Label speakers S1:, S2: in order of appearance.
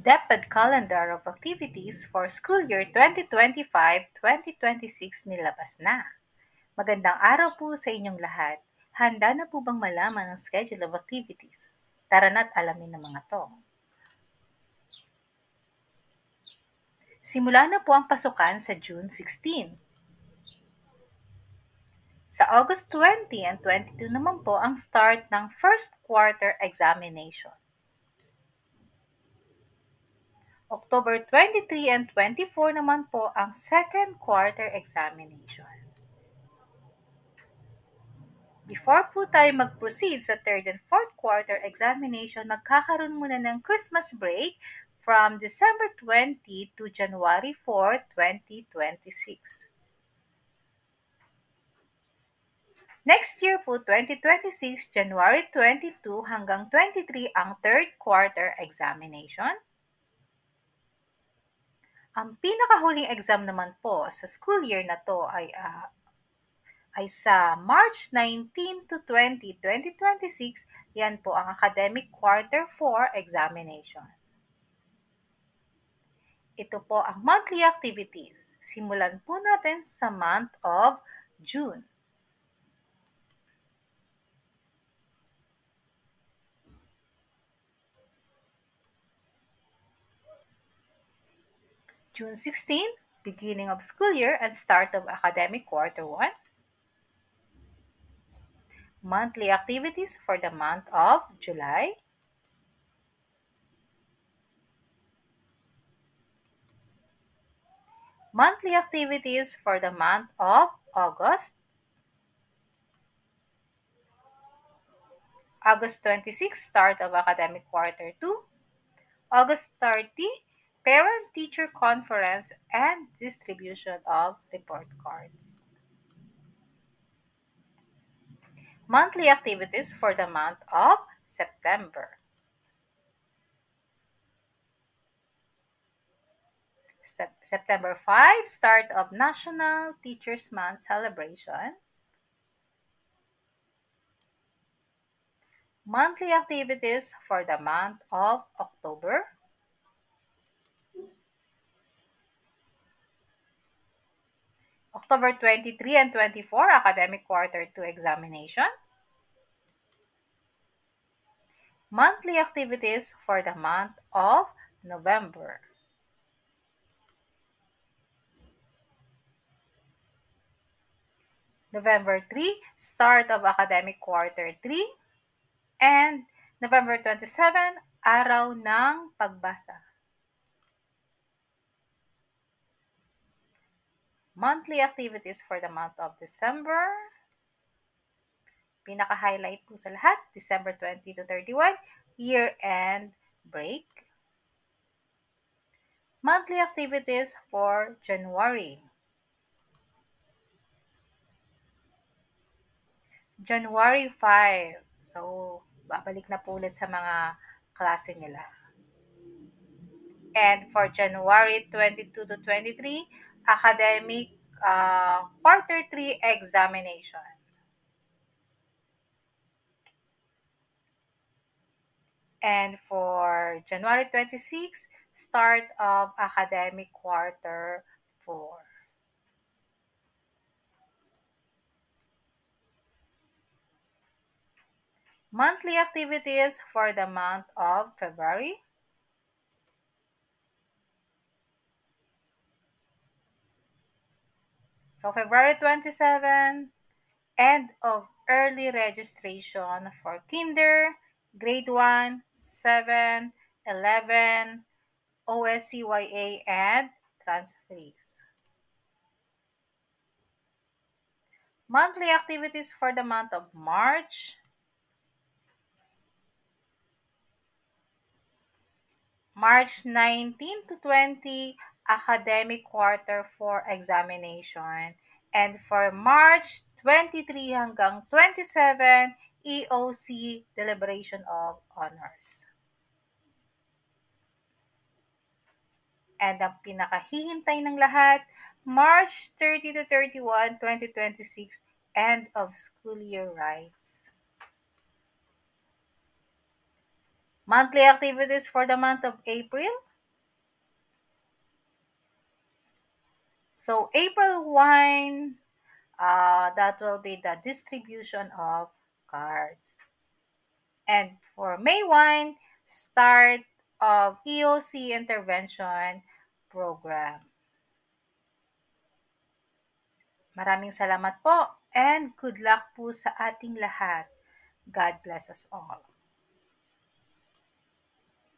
S1: DepEd calendar of activities for school year 2025-2026 nilabas na. Magandang araw po sa inyong lahat. Handa na po bang malaman ang schedule of activities? Tara na't alamin ang mga to. Simula na po ang pasukan sa June 16. Sa August 20 and 22 naman po ang start ng first quarter examination. October 23 and 24 naman po ang second quarter examination. Before po tayo mag-proceed sa third and fourth quarter examination, magkakaroon muna ng Christmas break from December 20 to January 4, 2026. Next year po, 2026, January 22 hanggang 23 ang third quarter examination. Ang pinakahuling exam naman po sa school year na to ay sa March 19 to 20, 2026. Yan po ang academic quarter 4 examination. Ito po ang monthly activities. Simulan po natin sa month of June. June 16, beginning of school year and start of academic quarter 1. Monthly activities for the month of July. Monthly activities for the month of August. August 26, start of academic quarter 2. August 30, parent-teacher conference and distribution of report cards. Monthly activities for the month of September. September 5, start of National Teachers Month celebration. Monthly activities for the month of October. October 23 and 24, academic quarter 2 examination. Monthly activities for the month of November. November 3, start of academic quarter 3. And November 27, araw ng pagbasa. Monthly activities for the month of December. Pinaka-highlight po sa lahat, December 20 to 31, year-end break. Monthly activities for January. January 5. So, babalik na po ulit sa mga klase nila. And for January 22 to 23, academic quarter 3 examination. And for January 26, start of academic quarter 4. Monthly activities for the month of February. So February 27, end of early registration for Kinder, Grade 1, 7, 11, OSCYA, and transferees. Monthly activities for the month of March. March 19 to 20, academic quarter 4 examination. And for March 23 hanggang 27, EOC, deliberation of honors. And ang pinakahihintay ng lahat, March 30 to 31, 2026, end of school year rights. Monthly activities for the month of April. So April 1, that will be the distribution of cards. And for May 1, start of EOC intervention program. Maraming salamat po and good luck po sa ating lahat. God bless us all.